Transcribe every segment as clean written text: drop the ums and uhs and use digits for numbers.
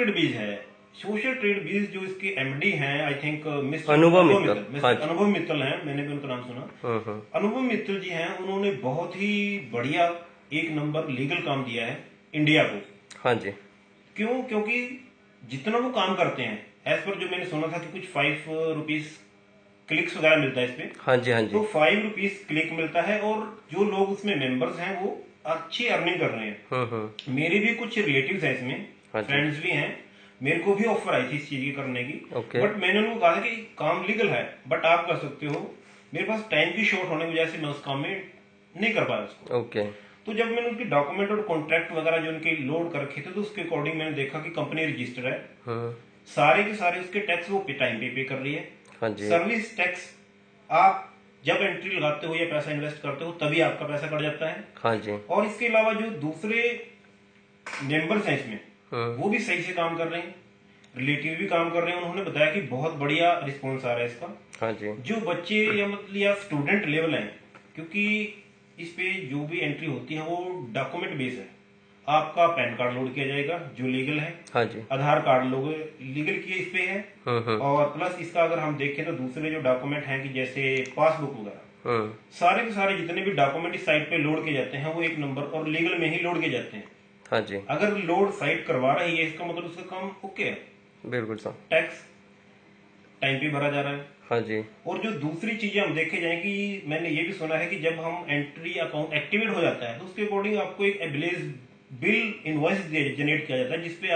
Trade बीज है, social trade बीज जो इसके एमडी हैं, आई थिंक मिस्टर अनुभव मित्तल, मिस्टर अनुभव मित्तल हैं, मैंने भी उनका नाम सुना। अनुभव मित्तल जी हैं, उन्होंने बहुत ही बढ़िया एक नंबर लीगल काम दिया है इंडिया को। हाँ जी। क्यों? क्योंकि जितना वो काम करते हैं, एज पर जो मैंने सुना था कि कुछ 5 रुपीज क्लिक्स वगैरह मिलता है इस पे। हाँ जी, हाँ जी। तो 5 रुपीज क्लिक मिलता है और जो लोग उसमें मेंबर्स हैं वो अच्छी अर्निंग कर रहे हैं। मेरे भी कुछ रिलेटिव्स हैं इसमें, हाँ फ्रेंड्स भी हैं, मेरे को भी ऑफर आई थी इस चीज की करने की। ओके। बट मैंने उनको कहा था कि काम लीगल है बट आप कर सकते हो, मेरे पास टाइम की शॉर्ट होने की वजह से मैं उस काम में नहीं कर पाया उसको। ओके। तो जब मैंने उनके डॉक्यूमेंट और कॉन्ट्रैक्ट वगैरह जो उनके लोड कर रखे थे तो उसके अकॉर्डिंग मैंने देखा कि कंपनी रजिस्टर है, सारे के सारे उसके टैक्स वो टाइम पे कर रही है। हाँ जी। सर्विस टैक्स आप जब एंट्री लगाते हो या पैसा इन्वेस्ट करते हो तभी आपका पैसा कट जाता है। हाँ जी। और इसके अलावा जो दूसरे मेंबर्स हैं इसमें वो भी सही से काम कर रहे हैं, रिलेटिव भी काम कर रहे हैं। उन्होंने बताया कि बहुत बढ़िया रिस्पॉन्स आ रहा है इसका। हाँ जी। जो बच्चे या मतलब या स्टूडेंट लेवल हैं, क्योंकि इस पे जो भी एंट्री होती है वो डॉक्यूमेंट बेस है। आपका पैन कार्ड लोड किया जाएगा जो लीगल है। हाँ जी। आधार कार्ड लोग लीगल किए इस पे है। और प्लस इसका अगर हम देखें तो दूसरे जो डॉक्यूमेंट हैं कि जैसे पासबुक वगैरह, सारे के सारे जितने भी डॉक्यूमेंट इस साइट पे लोड किए जाते हैं वो एक नंबर और लीगल में ही लोड किए जाते हैं। हाँ जी। अगर लोड साइट करवा रही है इसका मतलब उसका काम ओके है। बिल्कुल सर। टैक्स टाइम पे भरा जा रहा है। हाँ जी। और जो दूसरी चीजें हम देखे जाए कि मैंने ये भी सुना है कि जब हम एंट्री अकाउंट एक्टिवेट हो जाता है तो उसके अकॉर्डिंग आपको एक एबिलेज बिल इनवॉइस जनरेट किया जाता है जिसपे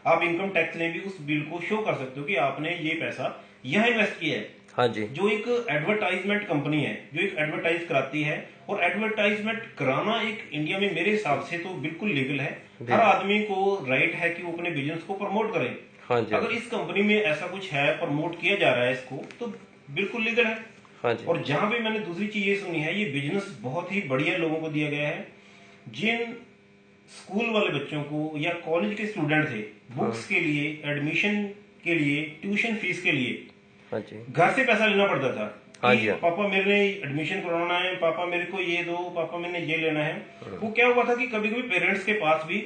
आप इनकम टैक्स में भी उस बिल को शो कर सकते हो कि आपने ये पैसा यहाँ इन्वेस्ट किया है। हाँ जी। जो एक एडवर्टाइजमेंट कंपनी है जो एक एडवर्टाइज कराती है, और एडवर्टाइजमेंट कराना एक इंडिया में मेरे हिसाब से तो बिल्कुल लीगल है। हर आदमी को राइट है कि वो अपने बिजनेस को प्रमोट करे। हाँ जी। अगर इस कंपनी में ऐसा कुछ है, प्रमोट किया जा रहा है इसको, तो बिल्कुल लीगल है। हाँ जी। और जहां पे मैंने दूसरी चीज ये सुनी है, ये बिजनेस बहुत ही बढ़िया लोगों को दिया गया है। जिन स्कूल वाले बच्चों को या कॉलेज के स्टूडेंट थे, बुक्स के लिए, एडमिशन के लिए, ट्यूशन फीस के लिए हाँ जी। घर से पैसा लेना पड़ता था। हाँ कि जी। पापा मेरे एडमिशन करवाना है, पापा मेरे को ये दो, पापा मैंने ये लेना है। वो क्या हुआ था कि कभी कभी पेरेंट्स के पास भी,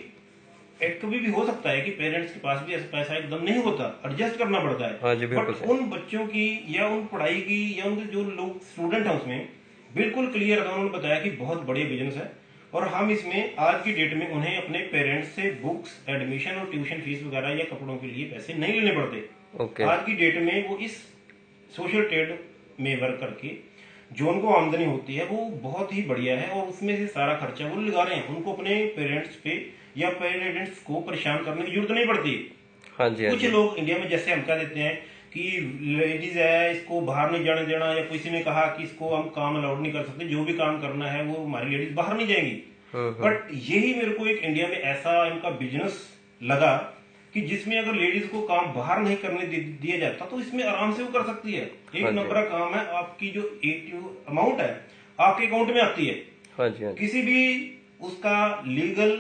कभी भी हो सकता है कि पेरेंट्स के पास भी ऐसा पैसा एकदम नहीं होता, एडजस्ट करना पड़ता है। हाँ जी, बिल्कुल बट उन बच्चों की या उन पढ़ाई की या उनके जो लोग स्टूडेंट हैं उसमें बिल्कुल क्लियर था। उन्होंने बताया कि बहुत बढ़िया बिजनेस है और हम इसमें आज की डेट में उन्हें अपने पेरेंट्स से बुक्स, एडमिशन और ट्यूशन फीस वगैरह या कपड़ों के लिए पैसे नहीं लेने पड़ते। ओके। आज की डेट में वो इस सोशल ट्रेड में वर्क करके जो उनको आमदनी होती है वो बहुत ही बढ़िया है और उसमें से सारा खर्चा वो लगा रहे हैं। उनको अपने पेरेंट्स पे या पेरेंट्स को परेशान करने की जरूरत नहीं पड़ती। हाँ जी। कुछ लोग इंडिया में जैसे हम कह देते हैं कि लेडीज है इसको बाहर नहीं जाने देना, या किसी ने कहा कि इसको हम काम अलाउड नहीं कर सकते, जो भी काम करना है वो हमारी लेडीज बाहर नहीं जाएंगी। बट यही मेरे को एक इंडिया में ऐसा इनका बिजनेस लगा कि जिसमें अगर लेडीज को काम बाहर नहीं करने दिया जाता तो इसमें आराम से वो कर सकती है। एक नंबर का काम है, आपकी जो अमाउंट है आपके अकाउंट में आती है। हाँ जी। किसी भी उसका लीगल,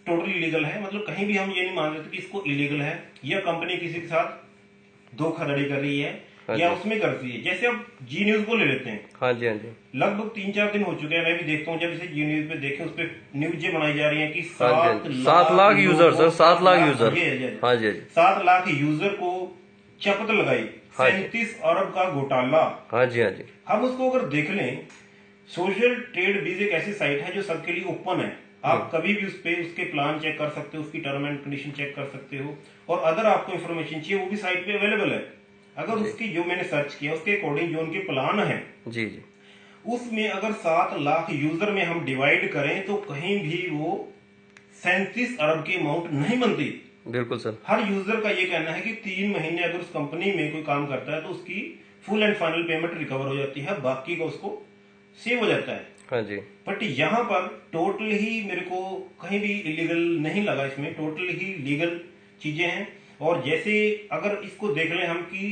टोटली लीगल है, मतलब कहीं भी हम ये नहीं मान सकते कि इसको इलीगल है या कंपनी किसी के साथ धोखाधड़ी कर रही है या उसमें करती है। जैसे अब जी न्यूज को ले लेते हैं। हाँ जी। हाँ जी। लगभग 3-4 दिन हो चुके हैं, मैं भी देखता हूँ जब इसे जी न्यूज पे देखें उस पर न्यूजें बनाई जा रही है कि 7 lakh user sir, 7 lakh user. हाँ जी। 7 लाख यूजर को चपत लगाई, 37 अरब का घोटाला। हाँ जी। हाँ जी। हम उसको अगर देख लें, सोशल ट्रेड बीज एक ऐसी साइट है जो सबके लिए ओपन है। आप कभी भी उस पे उसके प्लान चेक कर सकते हो, उसकी टर्म एंड कंडीशन चेक कर सकते हो, और अदर आपको इन्फॉर्मेशन चाहिए वो भी साइट पे अवेलेबल है। अगर उसकी जो मैंने सर्च किया उसके अकॉर्डिंग जो उनके प्लान है जी जी, उसमें अगर 7 लाख यूजर में हम डिवाइड करें तो कहीं भी वो 37 अरब की अमाउंट नहीं बनती। बिल्कुल सर। हर यूजर का ये कहना है कि 3 महीने अगर उस कंपनी में कोई काम करता है तो उसकी full and final payment recover हो जाती है, बाकी का उसको सेव हो जाता है। हाँ जी। बट यहाँ पर टोटल ही मेरे को कहीं भी इलीगल नहीं लगा, इसमें टोटल ही लीगल चीजें हैं। और जैसे अगर इसको देख लें हम कि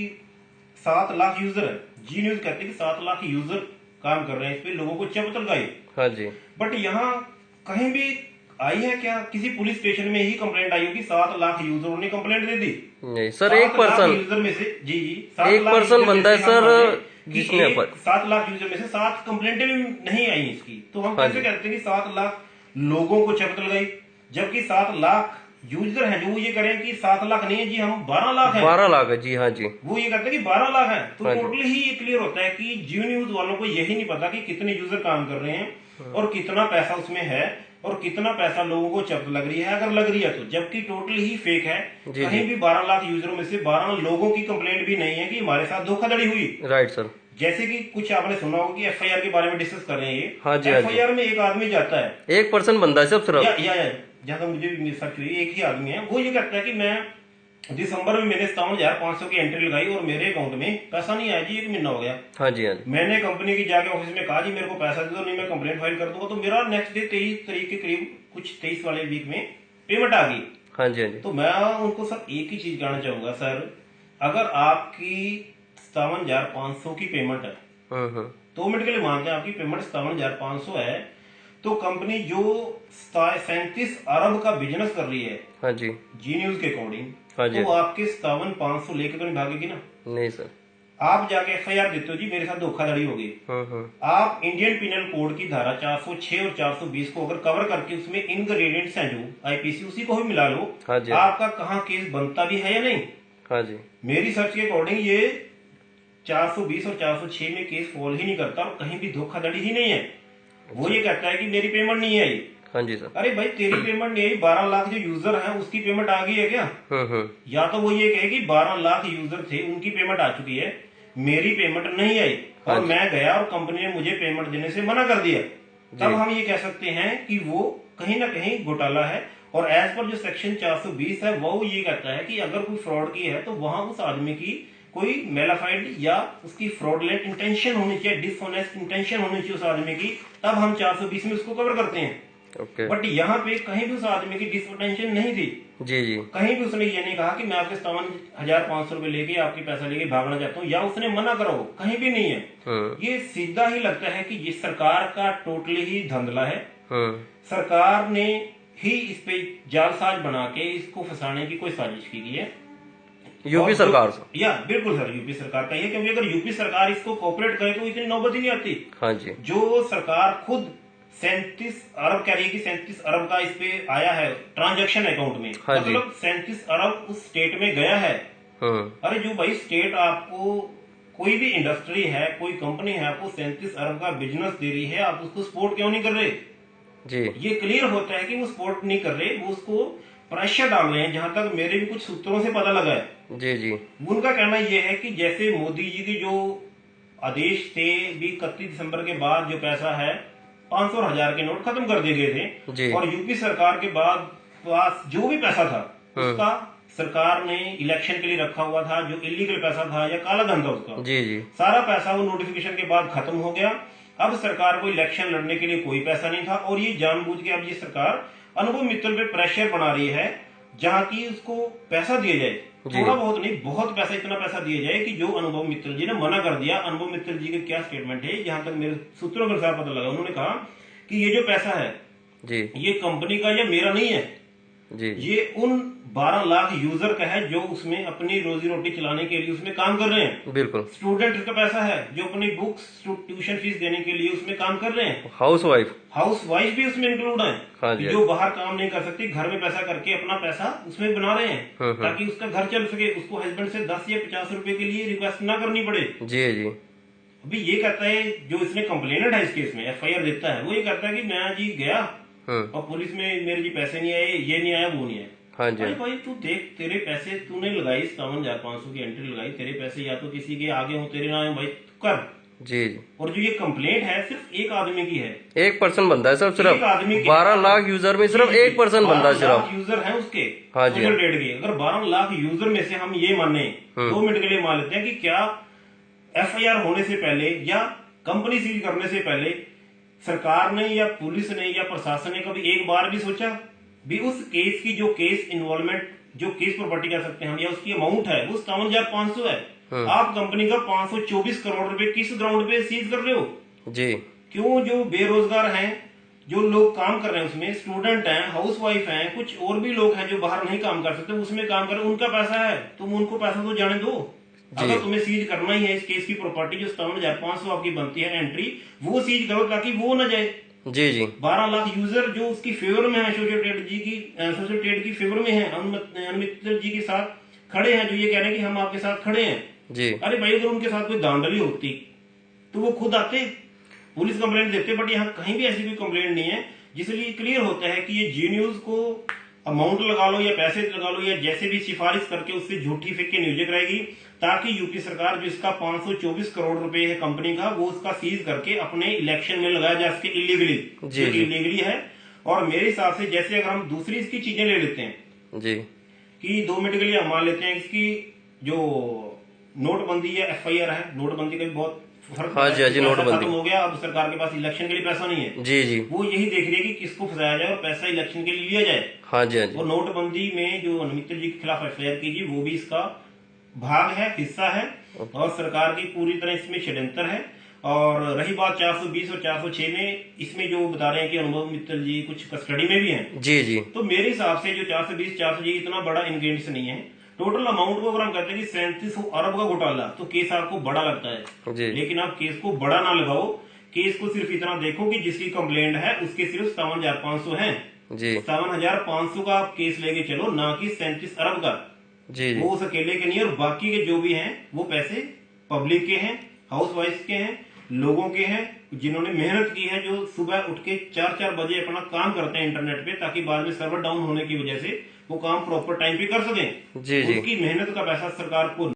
7 लाख यूजर है, जी न्यूज कहते हैं कि 7 लाख यूजर काम कर रहे हैं इस पे, लोगों को चपत लगाई। हाँ जी। बट यहाँ कहीं भी आई है क्या, किसी पुलिस स्टेशन में ही कंप्लेंट आई होगी, 7 लाख यूजरों ने कंप्लेंट दे दी? नहीं सर, एक पर्सन यूजर में से जी एक पर्सन बनता है सर जिसने 7 लाख यूजर में से 7 कंप्लेंटें भी नहीं आई इसकी, तो हम कैसे कहते हैं कि 7 लाख लोगों को चपत लगाई, जबकि 7 लाख यूजर हैं जो ये करें कि 7 लाख नहीं है जी, हम 12 लाख हैं, 12 लाख है जी। हाँ जी। वो ये कहते हैं कि 12 लाख है। तो हाँ जी। टोटली ही ये क्लियर होता है कि जियो न्यूज वालों को यही नहीं पता कि कितने यूजर काम कर रहे हैं और कितना पैसा उसमें है और कितना पैसा लोगों को चप्ट लग रही है, अगर लग रही है तो, जबकि टोटली ही फेक है। जी, कहीं भी 12 लाख यूजरों में से 12 लोगों की कंप्लेंट भी नहीं है कि हमारे साथ धोखाधड़ी हुई। Right sir. जैसे कि कुछ आपने सुना होगा कि एफआईआर के बारे में डिस्कस कर रहे हैं ये। हाँ जी, हाँ जी। एफआईआर में एक आदमी जाता है, 1% बनता है सब सिर्फ। या जहां तक मुझे भी सर्च हुई, एक ही आदमी है, वो ये कहता है कि मैं दिसंबर में मैंने 57,500 की एंट्री लगाई और मेरे अकाउंट में पैसा नहीं आया जी, 1 महीना हो गया। हाँ जी। हाँ जी। मैंने कंपनी की जाके ऑफिस में कहा जी मेरे को पैसा दे दो, नहीं मैं कंप्लेंट फाइल कर दूंगा। तो मेरा नेक्स्ट डे 23 तारीख के करीब, कुछ 23 वाले वीक में पेमेंट आ गई। हाँ जी। हाँ जी। तो मैं उनको सर एक ही चीज कहना चाहूंगा, सर अगर आपकी 57,500 की पेमेंट है, 2 मिनट के लिए मानते हैं आपकी पेमेंट 57,500 है, तो कंपनी जो 37 अरब का बिजनेस कर रही है, हाँ जी। जी न्यूज के अकॉर्डिंग, हाँ जी। तो आपके 57,500 लेके तो नहीं भागेगी ना। नहीं सर। आप जाके एफआईआर देते हो जी मेरे साथ धोखाधड़ी होगी, आप इंडियन पिनल कोड की धारा 406 और 420 को अगर कवर करके उसमें इनग्रेडिएंट्स हैं जो आईपीसी, उसी को भी मिला लो, हाँ जी। आपका कहाँ केस बनता भी है या नहीं। हाँ जी। मेरी सर्च के अकॉर्डिंग ये 420 और 406 में केस फॉल ही नहीं करता और कहीं भी धोखाधड़ी ही नहीं है। वो ये कहता है कि मेरी पेमेंट नहीं आई। हाँ जी सर। अरे भाई तेरी पेमेंट नहीं आई, 12 लाख जो यूजर हैं उसकी पेमेंट आ गई है क्या? या तो वो ये कहे कि 12 लाख यूजर थे उनकी पेमेंट आ चुकी है, मेरी पेमेंट नहीं आई और मैं गया और कंपनी ने मुझे पेमेंट देने से मना कर दिया, तब हम ये कह सकते हैं कि वो कहीं ना कहीं घोटाला है। और एज पर जो सेक्शन 420 है वो ये कहता है कि अगर कोई फ्रॉड की है तो वहां उस आदमी की कोई मेलाफाइड या उसकी फ्रॉडलेंट इंटेंशन होनी चाहिए, डिसऑनेस्ट इंटेंशन होनी चाहिए उस आदमी की, तब हम 420 में उसको कवर करते हैं। ओके। बट यहाँ पे कहीं भी उस आदमी की डिसऑनेंशन नहीं थी जी जी। कहीं भी उसने ये नहीं कहा कि मैं आपके 57,500 रुपए लेके आपके पैसा लेके भागना चाहता हूँ, या उसने मना करो, कहीं भी नहीं है। ये सीधा ही लगता है कि ये सरकार का टोटली ही धंधला है। सरकार ने ही इस पे जालसाज बना के इसको फंसाने की कोई साजिश की गई है यूपी सरकार से। या बिल्कुल सर यूपी सरकार का ही है, क्योंकि अगर यूपी सरकार इसको कोऑपरेट करे तो इतनी नौबत ही नहीं आती। हाँ जी। जो सरकार खुद 37 अरब कह रही है कि 37 अरब का इस पे आया है ट्रांजैक्शन अकाउंट में, हाँ मतलब 37 अरब उस स्टेट में गया है। अरे जो भाई स्टेट आपको कोई भी इंडस्ट्री है, कोई कंपनी है, आपको 37 अरब का बिजनेस दे रही है, आप उसको सपोर्ट क्यों नहीं कर रहे जी? ये क्लियर होता है कि वो सपोर्ट नहीं कर रहे, वो उसको प्रेशर डाल रहे हैं। जहां तक मेरे भी कुछ सूत्रों से पता लगा है जी जी, उनका कहना यह है कि जैसे मोदी जी के जो आदेश थे भी 31 दिसंबर के बाद जो पैसा है 500 और 1000 के नोट खत्म कर दिए गए थे, और यूपी सरकार के बाद पास जो भी पैसा था उसका सरकार ने इलेक्शन के लिए रखा हुआ था, जो इलीगल पैसा था या काला धन था उसका जी जी, सारा पैसा वो नोटिफिकेशन के बाद खत्म हो गया। अब सरकार को इलेक्शन लड़ने के लिए कोई पैसा नहीं था, और ये जानबूझ के अब ये सरकार अनुभव मित्तल पे प्रेशर बना रही है, जहां की उसको पैसा दिया जाए, थोड़ा बहुत नहीं बहुत पैसा, इतना पैसा दिया जाए कि जो अनुभव मित्तल जी ने मना कर दिया। अनुभव मित्तल जी के क्या स्टेटमेंट है, जहां तक मेरे सूत्रों के अनुसार पता लगा, उन्होंने कहा कि ये जो पैसा है जी, ये कंपनी का या मेरा नहीं है जी, ये उन 12 लाख यूजर का है जो उसमें अपनी रोजी रोटी चलाने के लिए उसमें काम कर रहे हैं। बिल्कुल। स्टूडेंट का पैसा है जो अपनी बुक्स ट्यूशन फीस देने के लिए उसमें काम कर रहे हैं। हाउस वाइफ भी उसमें इंक्लूड है, हाँ जी, जो बाहर काम नहीं कर सकती, घर में पैसा करके अपना पैसा उसमें बना रहे हैं ताकि उसका घर चल सके, उसको हस्बैंड से 10 या 50 रुपए के लिए रिक्वेस्ट ना करनी पड़े। जी जी। अभी ये कहता है जो इसने कंप्लेनेंट है इस केस में, एफआईआर देता है, वो ये कहता है कि मैं जी गया और पुलिस में मेरे जी पैसे नहीं आए, ये नहीं आया, वो नहीं आया। हाँ जी, भाई तू देख, तेरे पैसे तूने लगाई 57,500 की एंट्री लगाई, तेरे पैसे या तो किसी के आगे हो तेरे ना आए, भाई कर। जी जी। और जो ये कंप्लेंट है सिर्फ एक आदमी की है, 1% बनता है सर, सिर्फ 12 लाख यूजर में सिर्फ 1% बनता है, सिर्फ यूजर है उसके। हाँ जी, डेट के अगर 12 लाख यूजर में से हम ये माने 2 मिनट के लिए मान लेते हैं कि क्या एफआईआर होने से पहले या कंपनी सील करने से पहले सरकार ने या पुलिस ने या प्रशासन ने कभी एक बार भी सोचा भी उस केस की जो केस इन्वॉल्वमेंट, जो केस प्रॉपर्टी कह सकते हैं हम, या उसकी अमाउंट है वो 57,500 है, आप कंपनी का 524 करोड़ रुपए किस ग्राउंड पे सीज कर रहे हो जी? क्यों? जो बेरोजगार हैं, जो लोग काम कर रहे हैं उसमें, स्टूडेंट हैं, हाउस वाइफ हैं, कुछ और भी लोग हैं जो बाहर नहीं काम कर सकते, उसमें काम कर रहे, उनका पैसा है, तुम उनको पैसा तो जाने दो। अगर तुम्हें सीज करना ही है इस केस की प्रॉपर्टी जो 57,500 आपकी बनती है एंट्री, वो सीज करो ताकि वो न जाए। जी जी 12 लाख यूजर जो उसकी फेवर में है, सोशल ट्रेड की फेवर में है, अमित मित्तल जी के साथ खड़े हैं, जो ये कह रहे हैं कि हम आपके साथ खड़े हैं। जी। अरे भाई, अगर उनके साथ कोई धांधली होती तो वो खुद आते, पुलिस कंप्लेंट देते, बट यहाँ कहीं भी ऐसी कोई कंप्लेंट नहीं है, जिसलिए क्लियर होता है कि ये जी न्यूज को अमाउंट लगा लो या पैसे लगा लो या जैसे भी सिफारिश करके उससे झूठी फेंक के न्यूज कराएगी, ताकि यूपी सरकार जो इसका 524 करोड़ रुपए है कंपनी का, वो उसका सीज करके अपने इलेक्शन में लगाया जा सके इलीगली, जो इलीगली है। और मेरे हिसाब से जैसे अगर हम दूसरी इसकी चीजें ले लेते हैं जी कि 2 मिनट के लिए हम मान लेते हैं इसकी जो नोटबंदी या FIR है, नोटबंदी का भी बहुत फर्क हाँ जी, हाँ जी, नोटबंदी खत्म हो गया, अब सरकार के पास इलेक्शन के लिए पैसा नहीं है। जी जी वो यही देख रही है कि किसको फंसाया जाए और पैसा इलेक्शन के लिए लिया जाए। हाँ जी, हाँ जी और नोटबंदी में जो अमित जी के खिलाफ FIR की, वो भी इसका भाग है, हिस्सा है, और सरकार की पूरी तरह इसमें षड्यंत्र है। और रही बात 420 और 406 में, इसमें जो बता रहे हैं कि अनुभव मित्तल जी कुछ कस्टडी में भी हैं, जी जी तो मेरे हिसाब से जो 420 406 इतना बड़ा इंग्रेडिएंट्स नहीं है। टोटल अमाउंट को अगर हम कहते हैं कि 37 अरब का घोटाला, तो केस आपको बड़ा लगता है जी। लेकिन आप केस को बड़ा ना लगाओ, केस को सिर्फ इतना देखो कि जिसकी कंप्लेंट है उसके सिर्फ 57,500 है जी 57,500 का आप केस लेके चलो, ना कि 37 अरब का। जी वो उस अकेले के नहीं है, और बाकी के जो भी हैं वो पैसे पब्लिक के हैं, हाउस वाइफ के हैं, लोगों के हैं, जिन्होंने मेहनत की है, जो सुबह उठ के 4-4 बजे अपना काम करते हैं इंटरनेट पे, ताकि बाद में सर्वर डाउन होने की वजह से वो काम प्रॉपर टाइम पे कर सकें। जी जी उनकी मेहनत का पैसा सरकार को